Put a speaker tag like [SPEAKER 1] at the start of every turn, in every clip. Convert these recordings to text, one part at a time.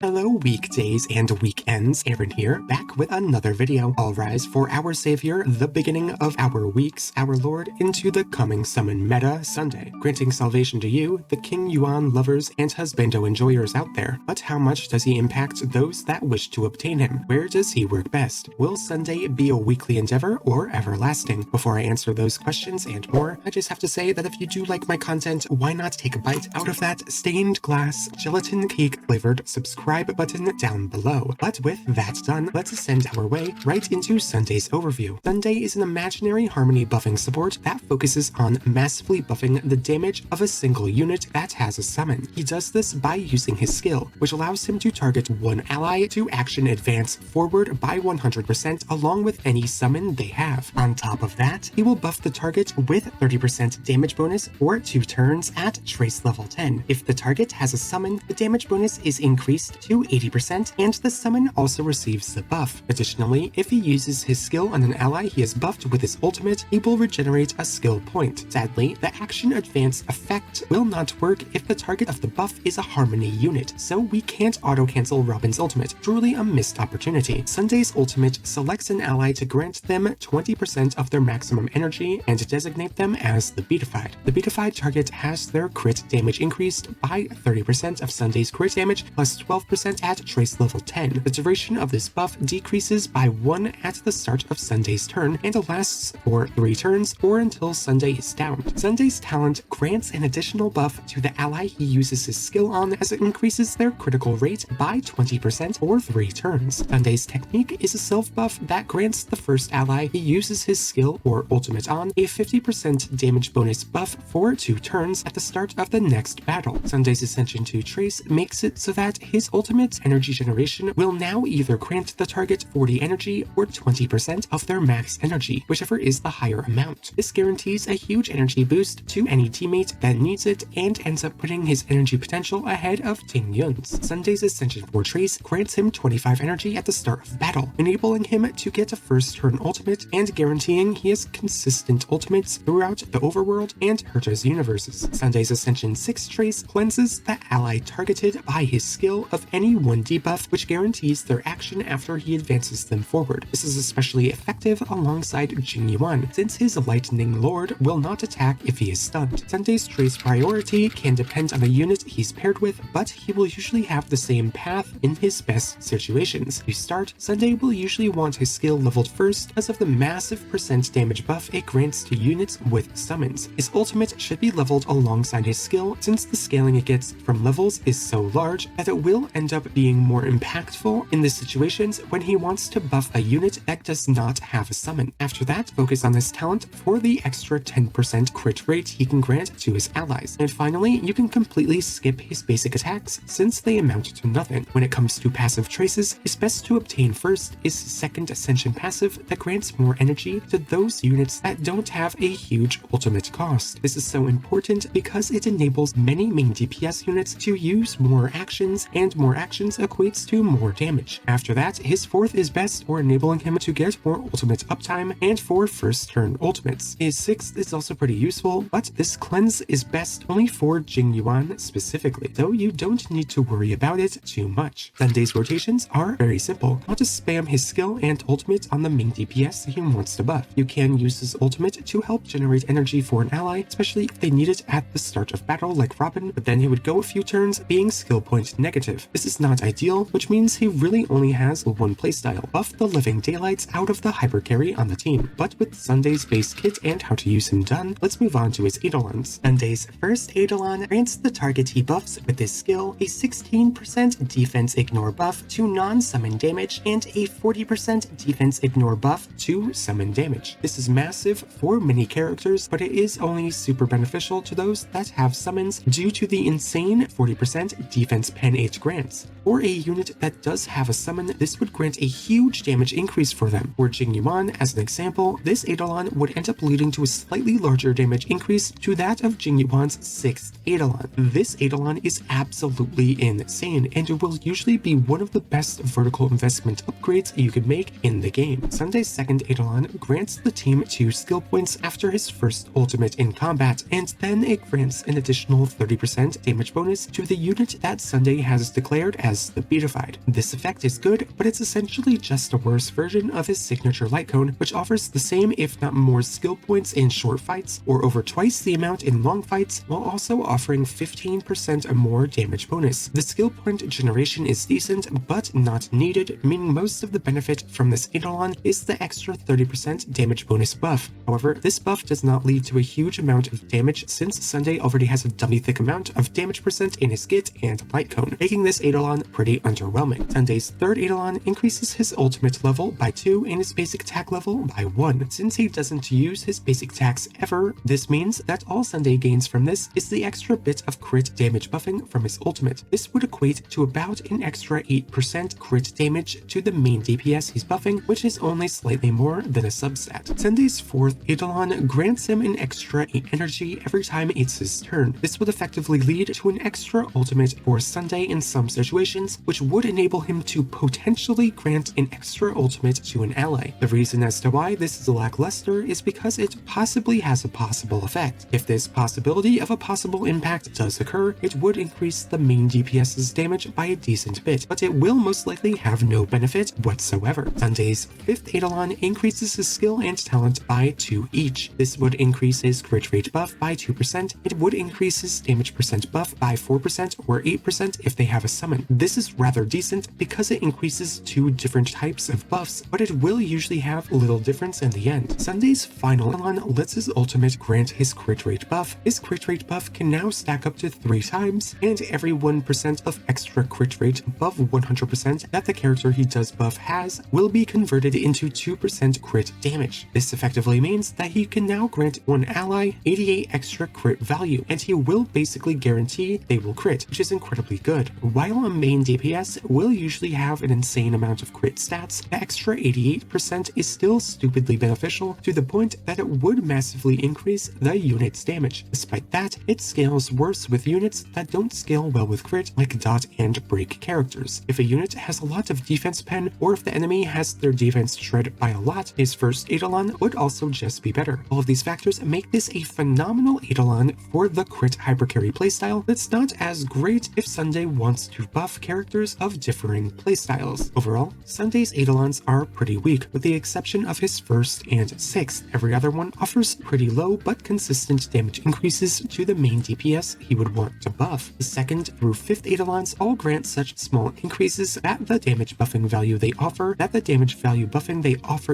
[SPEAKER 1] Hello weekdays and weekends, Aaron here, back with another video. All rise for our savior, the beginning of our weeks, our lord, into the coming summon meta Sunday, granting salvation to you, the King Yuan lovers and husbando enjoyers out there. But how much does he impact those that wish to obtain him? Where does he work best? Will Sunday be a weekly endeavor or everlasting? Before I answer those questions and more, I just have to say that if you do like my content, why not take a bite out of that stained glass gelatin cake flavored subscribe button down below. But with that done, let's ascend our way right into Sunday's overview. Sunday is an imaginary harmony buffing support that focuses on massively buffing the damage of a single unit that has a summon. He does this by using his skill, which allows him to target one ally to action advance forward by 100% along with any summon they have. On top of that, he will buff the target with 30% damage bonus for 2 turns at trace level 10. If the target has a summon, the damage bonus is increased to 80%, and the summon also receives the buff. Additionally, if he uses his skill on an ally he has buffed with his ultimate, he will regenerate a skill point. Sadly, the action advance effect will not work if the target of the buff is a harmony unit, so we can't auto-cancel Robin's ultimate. Truly a missed opportunity. Sunday's ultimate selects an ally to grant them 20% of their maximum energy and designate them as the beatified. The beatified target has their crit damage increased by 30% of Sunday's crit damage plus 12% at trace level 10. The duration of this buff decreases by 1 at the start of Sunday's turn and lasts for 3 turns or until Sunday is downed. Sunday's talent grants an additional buff to the ally he uses his skill on as it increases their critical rate by 20% for 3 turns. Sunday's technique is a self buff that grants the first ally he uses his skill or ultimate on a 50% damage bonus buff for 2 turns at the start of the next battle. Sunday's Ascension to Trace makes it so that his ultimate energy generation will now either grant the target 40 energy or 20% of their max energy, whichever is the higher amount. This guarantees a huge energy boost to any teammate that needs it and ends up putting his energy potential ahead of Ting Yun's. Sunday's Ascension for Trace grants him 25 energy at the start of battle, enabling him to get a first turn ultimate and guaranteeing he has consistent ultimates throughout the overworld and Herta's universes. Sunday's Ascension 6 Trace cleanses the ally targeted by his skill of any 1 debuff, which guarantees their action after he advances them forward. This is especially effective alongside Jing Yuan, since his Lightning Lord will not attack if he is stunned. Sunday's Trace priority can depend on the unit he's paired with, but he will usually have the same path in his best situations. To start, Sunday will usually want his skill leveled first because of the massive percent damage buff it grants to units with summons. His ultimate should be leveled alongside his skill, since the scaling it gets from levels is so large that it will end up being more impactful in the situations when he wants to buff a unit that does not have a summon. After that, focus on his talent for the extra 10% crit rate he can grant to his allies. And finally, you can completely skip his basic attacks since they amount to nothing. When it comes to passive traces, his best to obtain first is his second Ascension passive that grants more energy to those units that don't have a huge ultimate cost. This is so important because it enables many main DPS units to use more actions, and more actions equates to more damage. After that, his fourth is best for enabling him to get more ultimate uptime and for first turn ultimates. His sixth is also pretty useful, but this cleanse is best only for Jing Yuan specifically, so you don't need to worry about it too much. Sunday's rotations are very simple. Not to spam his skill and ultimate on the main DPS he wants to buff. You can use his ultimate to help generate energy for an ally, especially if they need it at the start of battle like Robin, but then he would go a few turns being skill point negative. This is not ideal, which means he really only has one playstyle: buff the living daylights out of the Hypercarry on the team. But with Sunday's base kit and how to use him done, let's move on to his Eidolons. Sunday's first Eidolon grants the target he buffs with his skill a 16% defense ignore buff to non-summon damage and a 40% defense ignore buff to summon damage. This is massive for many characters, but it is only super beneficial to those that have summons due to the insane 40% defense pen age grants. For a unit that does have a summon, this would grant a huge damage increase for them. For Jing Yuan, as an example, this Eidolon would end up leading to a slightly larger damage increase to that of Jing Yuan's 6th Eidolon. This Eidolon is absolutely insane, and it will usually be one of the best vertical investment upgrades you could make in the game. Sunday's second Eidolon grants the team 2 skill points after his first ultimate in combat, and then it grants an additional 30% damage bonus to the unit that Sunday has declared declared as the Beatified. This effect is good, but it's essentially just a worse version of his signature Lightcone, which offers the same if not more skill points in short fights, or over twice the amount in long fights, while also offering 15% more damage bonus. The skill point generation is decent, but not needed, meaning most of the benefit from this Eidolon is the extra 30% damage bonus buff. However, this buff does not lead to a huge amount of damage since Sunday already has a dummy thick amount of damage percent in his Git and Lightcone, making this Eidolon pretty underwhelming. Sunday's third Eidolon increases his ultimate level by 2 and his basic attack level by 1. Since he doesn't use his basic attacks ever, this means that all Sunday gains from this is the extra bit of crit damage buffing from his ultimate. This would equate to about an extra 8% crit damage to the main DPS he's buffing, which is only slightly more than a substat. Sunday's fourth Eidolon grants him an extra 8 energy every time it's his turn. This would effectively lead to an extra ultimate for Sunday in some situations, which would enable him to potentially grant an extra ultimate to an ally. The reason as to why this is lackluster is because it possibly has a possible effect. If this possibility of a possible impact does occur, it would increase the main DPS's damage by a decent bit, but it will most likely have no benefit whatsoever. Sunday's fifth Eidolon increases his skill and talent by 2 each. This would increase his crit rate buff by 2%, it would increase his damage percent buff by 4% or 8% if they have a summon. This is rather decent because it increases 2 different types of buffs, but it will usually have little difference in the end. Sunday's final Eidolon lets his ultimate grant his crit rate buff. His crit rate buff can now stack up to 3 times, and every 1% of extra crit rate above 100% that the character he does buff has will be converted into 2% crit damage. This effectively means that he can now grant one ally 88 extra crit value, and he will basically guarantee they will crit, which is incredibly good. While a main DPS will usually have an insane amount of crit stats, the extra 88% is still stupidly beneficial to the point that it would massively increase the unit's damage. Despite that, it scales worse with units that don't scale well with crit, like dot and break characters. If a unit has a lot of defense pen, or if the enemy has their defense shred by a lot, his first Eidolon would also just be better. All of these factors make this a phenomenal Eidolon for the crit hypercarry playstyle that's not as great if Sunday wants to buff characters of differing playstyles. Overall, Sunday's Eidolons are pretty weak, with the exception of his first and sixth. Every other one offers pretty low but consistent damage increases to the main DPS he would want to buff. The second through fifth Eidolons all grant such small increases that the damage buffing value they offer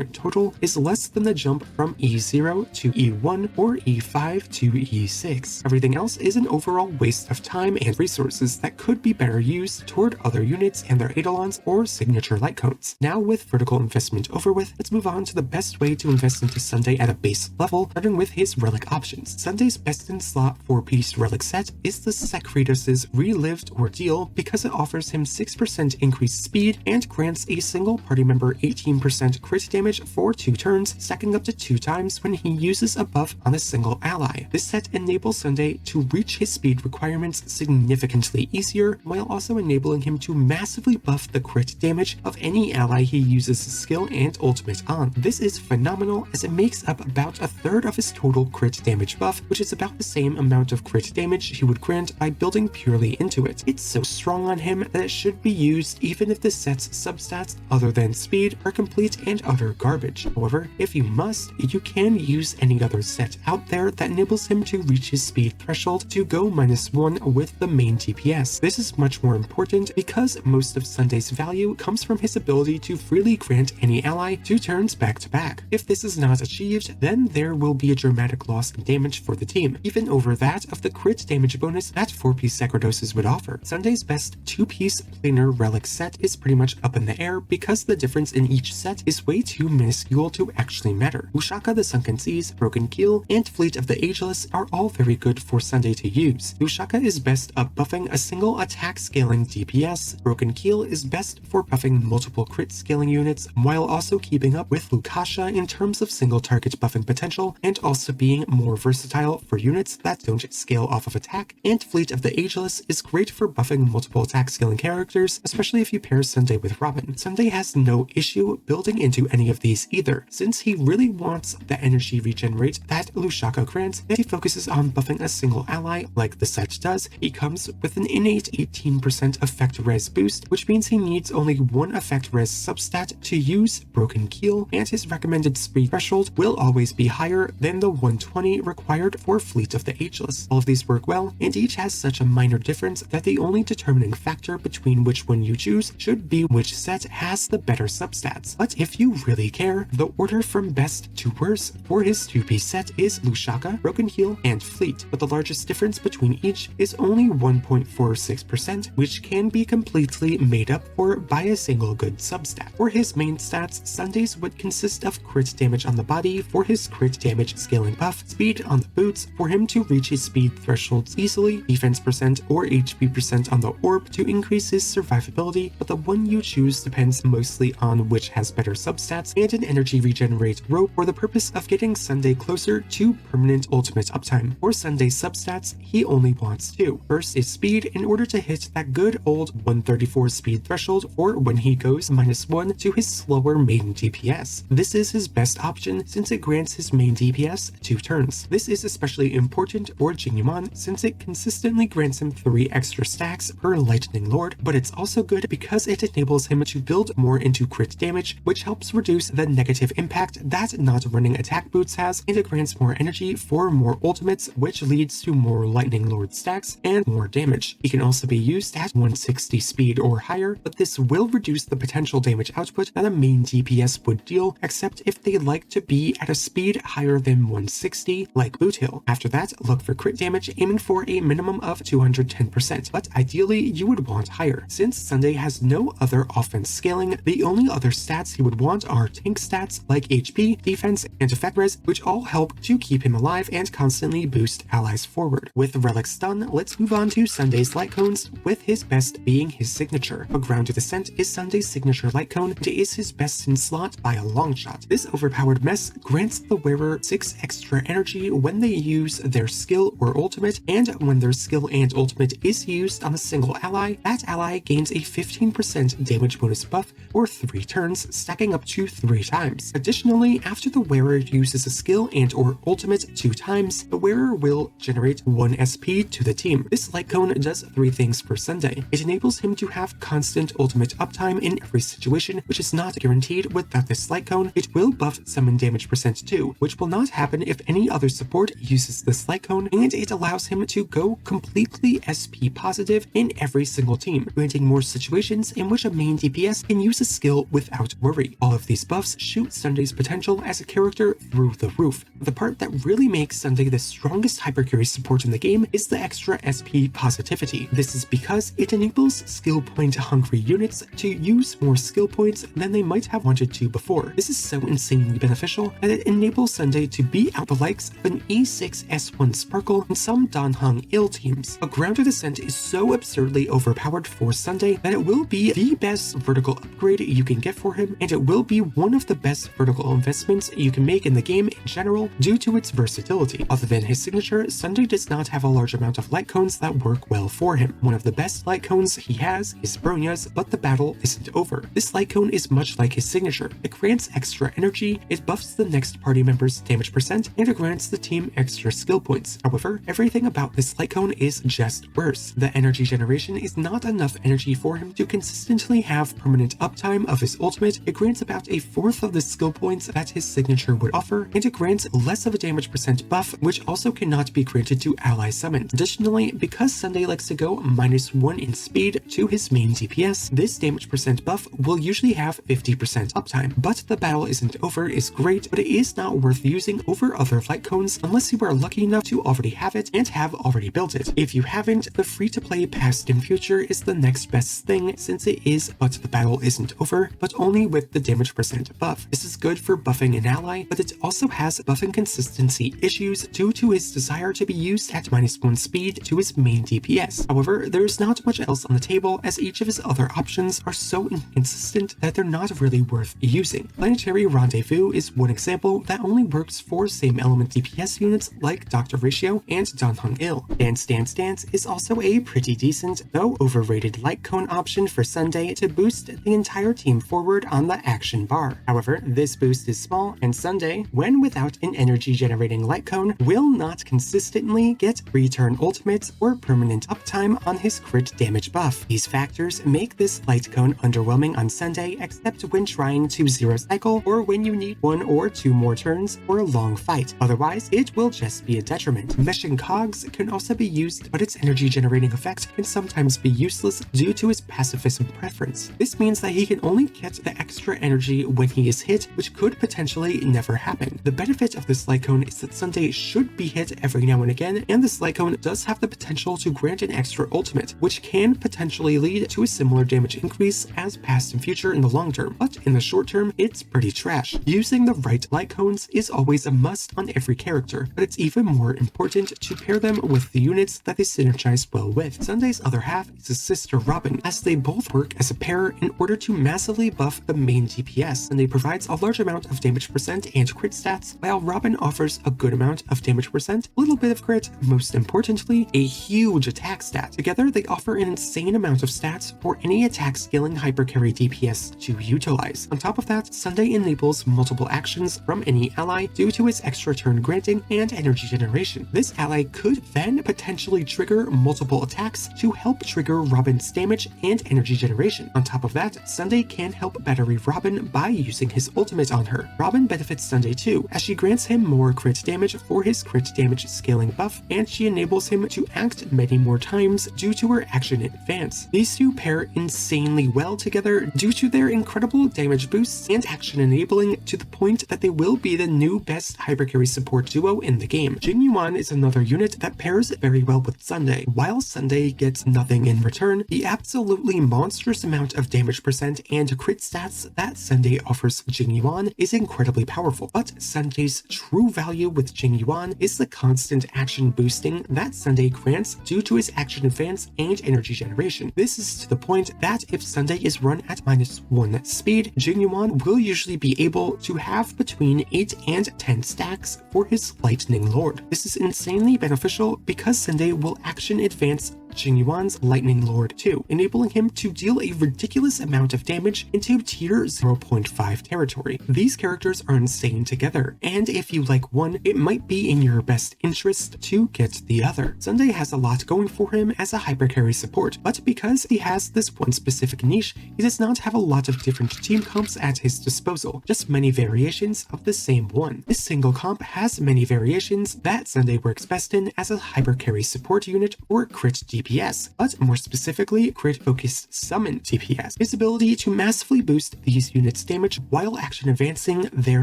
[SPEAKER 1] in total is less than the jump from E0 to E1 or E5 to E6. Everything else is an overall waste of time and resources that could be better used toward other units and their Eidolons or signature Lightcones. Now, with vertical investment over with, let's move on to the best way to invest into Sunday at a base level, starting with his relic options. Sunday's best in slot 4-piece relic set is the Secretus' Relived Ordeal because it offers him 6% increased speed and grants a single party member 18% crit damage for 2 turns, stacking up to 2 times when he uses a buff on a single ally. This set enables Sunday to reach his speed requirements significantly easier, while also enabling him to massively buff the crit damage of any ally he uses his skill and ultimate on. This is phenomenal as it makes up about a third of his total crit damage buff, which is about the same amount of crit damage he would grant by building purely into it. It's so strong on him that it should be used even if the set's substats other than speed are complete and utter garbage. However, if you must, you can use any other set out there that enables him to reach his speed threshold to go -1 with the main DPS. This is much more important because most of Sunday's value comes from his ability to freely grant any ally 2 turns back to back. If this is not achieved, then there will be a dramatic loss in damage for the team, even over that of the crit damage bonus that 4-piece Secretoses would offer. Sunday's best 2-piece planar relic set is pretty much up in the air because the difference in each set is way too minuscule to actually matter. Ushaka the Sunken Seas, Broken Keel, and Fleet of the Ageless are all very good for Sunday to use. Ushaka is best at buffing a single attack scaling DPS. Broken Keel is best for buffing multiple crit scaling units, while also keeping up with Lukasha in terms of single target buffing potential, and also being more versatile for units that don't scale off of attack. And Fleet of the Ageless is great for buffing multiple attack scaling characters, especially if you pair Sunday with Robin. Sunday has no issue building into any of these either, since he really wants the energy regenerate that Lushaka grants, and he focuses on buffing a single ally like the set does. He comes with an innate 18% 15% effect res boost, which means he needs only one effect res substat to use Broken Keel, and his recommended speed threshold will always be higher than the 120 required for Fleet of the Ageless. All of these work well, and each has such a minor difference that the only determining factor between which one you choose should be which set has the better substats. But if you really care, the order from best to worst for his 2-piece set is Lushaka, Broken Heel, and Fleet, but the largest difference between each is only 1.46%, which can be completely made up for by a single good substat. For his main stats, Sundays would consist of crit damage on the body for his crit damage scaling buff, speed on the boots for him to reach his speed thresholds easily, defense percent or HP percent on the orb to increase his survivability, but the one you choose depends mostly on which has better substats, and an energy regenerate rope for the purpose of getting Sunday closer to permanent ultimate uptime. For Sunday's substats, he only wants two. First is speed in order to hit that good old 134 speed threshold for when he goes -1 to his slower main DPS. This is his best option since it grants his main DPS 2 turns. This is especially important for Jingyuman since it consistently grants him 3 extra stacks per Lightning Lord, but it's also good because it enables him to build more into crit damage, which helps reduce the negative impact that not running attack boots has, and it grants more energy for more ultimates, which leads to more Lightning Lord stacks and more damage. He can also be used at 160 speed or higher, but this will reduce the potential damage output that a main DPS would deal, except if they like to be at a speed higher than 160, like Boot Hill. After that, look for crit damage aiming for a minimum of 210%, but ideally you would want higher. Since Sunday has no other offense scaling, the only other stats he would want are tank stats like HP, defense, and effect res, which all help to keep him alive and constantly boost allies forward. With Relics done, let's move on to Sunday's Lightcones, with his best being his signature. A Grounded Descent is Sunday's signature Lightcone and is his best in slot by a long shot. This overpowered mess grants the wearer 6 extra energy when they use their skill or ultimate, and when their skill and ultimate is used on a single ally, that ally gains a 15% damage bonus buff for 3 turns, stacking up to 3 times. Additionally, after the wearer uses a skill and or ultimate 2 times, the wearer will generate 1 SP to the team. This Lightcone does 3 things for Sunday. It enables him to have constant ultimate uptime in every situation, which is not guaranteed without this Lightcone. It will buff summon damage percent too, which will not happen if any other support uses this Lightcone, and it allows him to go completely SP positive in every single team, granting more situations in which a main DPS can use a skill without worry. All of these buffs shoot Sunday's potential as a character through the roof. The part that really makes Sunday the strongest hypercarry support in the game is the extra SP positivity. This is because it enables skill point hungry units to use more skill points than they might have wanted to before. This is so insanely beneficial that it enables Sunday to beat out the likes of an E6 S1 Sparkle and some Danhong ill teams. A Grounded Descent is so absurdly overpowered for Sunday that it will be the best vertical upgrade you can get for him, and it will be one of the best vertical investments you can make in the game in general due to its versatility. Other than his signature, Sunday does not have a large amount of light cones that work well for him. One of the best light cones he has is Bronya's, but the battle isn't over. This light cone is much like his signature. It grants extra energy, it buffs the next party member's damage percent, and it grants the team extra skill points. However, everything about this light cone is just worse. The energy generation is not enough energy for him to consistently have permanent uptime of his ultimate. It grants about a fourth of the skill points that his signature would offer, and it grants less of a damage percent buff, which also cannot be granted to ally summons. Additionally, because Sunday likes to go -1 in speed to his main DPS, this damage percent buff will usually have 50% uptime. But the battle isn't over is great, but it is not worth using over other light cones unless you are lucky enough to already have it and have already built it. If you haven't, the free-to-play past and future is the next best thing, since it is but the battle isn't over, but only with the damage percent buff. This is good for buffing an ally, but it also has buffing consistency issues due to his desire to be used at -1 speed to his main DPS. However, there is not much else on the table, as each of his other options are so inconsistent that they're not really worth using. Planetary Rendezvous is one example that only works for same element DPS units like Dr. Ratio and Danhong Il. Dance Dance Dance is also a pretty decent, though overrated light cone option for Sunday to boost the entire team forward on the action bar. However, this boost is small, and Sunday, when without an energy generating light cone, will not consistently get return ultimates or permanent uptime on his crit crit damage buff. These factors make this light cone underwhelming on Sunday, except when trying to zero cycle or when you need 1 or 2 more turns for a long fight. Otherwise, it will just be a detriment. Meshing cogs can also be used, but its energy generating effect can sometimes be useless due to his pacifism preference. This means that he can only get the extra energy when he is hit, which could potentially never happen. The benefit of this light cone is that Sunday should be hit every now and again, and this light cone does have the potential to grant an extra ultimate, which can potentially lead to a similar damage increase as past and future in the long term, but in the short term, it's pretty trash. Using the right light cones is always a must on every character, but it's even more important to pair them with the units that they synergize well with. Sunday's other half is his sister Robin, as they both work as a pair in order to massively buff the main DPS, and they provides a large amount of damage percent and crit stats, while Robin offers a good amount of damage percent, a little bit of crit, most importantly, a huge attack stat. Together, they offer an insane amount of stats for any attack scaling hypercarry DPS to utilize. On top of that, Sunday enables multiple actions from any ally due to its extra turn granting and energy generation. This ally could then potentially trigger multiple attacks to help trigger Robin's damage and energy generation. On top of that, Sunday can help battery Robin by using his ultimate on her. Robin benefits Sunday too, as she grants him more crit damage for his crit damage scaling buff, and she enables him to act many more times due to her action in advance. These two pair insanely well together due to their incredible damage boosts and action enabling, to the point that they will be the new best hypercarry support duo in the game. Jing Yuan is another unit that pairs very well with Sunday. While Sunday gets nothing in return, the absolutely monstrous amount of damage percent and crit stats that Sunday offers Jing Yuan is incredibly powerful, but Sunday's true value with Jing Yuan is the constant action boosting that Sunday grants due to his action advance and energy generation. This is to the point that if Sunday is run at -1 speed, Jing Yuan will usually be able to have between 8 and 10 stacks for his Lightning Lord. This is insanely beneficial because Sunday will action advance Jing Yuan's Lightning Lord too, enabling him to deal a ridiculous amount of damage into tier 0.5 territory. These characters are insane together, and if you like one, it might be in your best interest to get the other. Sunday has a lot going for him as a hypercarry support, but because he has this one specific niche, he does not have a lot of different team comps at his disposal, just many variations of the same one. This single comp has many variations that Sunday works best in as a hypercarry support unit or crit DPS, but more specifically crit-focused summon DPS. His ability to massively boost these units' damage while action advancing their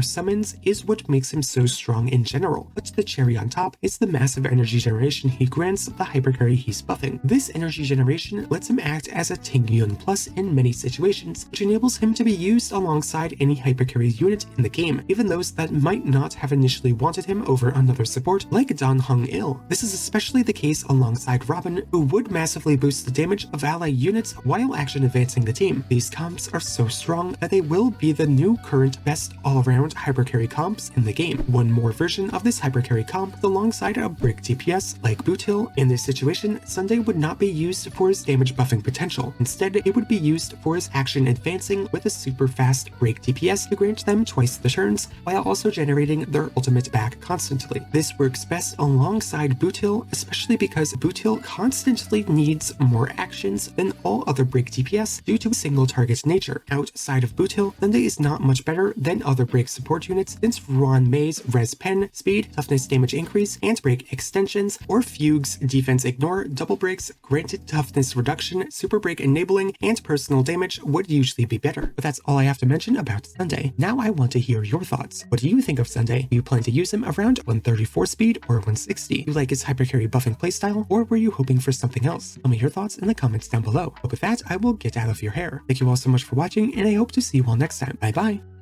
[SPEAKER 1] summons is what makes him so strong in general, but the cherry on top is the massive energy generation he grants the hypercarry he's buffing. This energy generation lets him act as a Tingyun Plus in many situations, which enables him to be used alongside any hypercarry unit in the game, even those that might not have initially wanted him over another support like Dan Hong Il. This is especially the case alongside Robin, who would massively boost the damage of ally units while action advancing the team. These comps are so strong that they will be the new current best all-around hypercarry comps in the game. One more version of this hypercarry comp alongside a break DPS like Boot Hill. In this situation, Sunday would not be used for his damage buffing potential. Instead, it would be used for his action advancing with a super fast break DPS to grant them twice the turns while also generating their ultimate back constantly. This works best alongside Boot Hill, especially because Boot Hill constantly needs more actions than all other break DPS due to a single target nature. Outside of Boot Hill, Sunday is not much better than other break support units, since Ruan Mei's Res Pen, speed, toughness damage increase, and break extensions, or Fugue's defense ignore, double breaks, granted toughness reduction, super break enabling, and personal damage would usually be better. But that's all I have to mention about Sunday. Now I want to hear your thoughts. What do you think of Sunday? Do you plan to use him around 134 speed or 160? Do you like his hypercarry buffing playstyle, or were you hoping for something else? Tell me your thoughts in the comments down below. But with that, I will get out of your hair. Thank you all so much for watching, and I hope to see you all next time. Bye bye!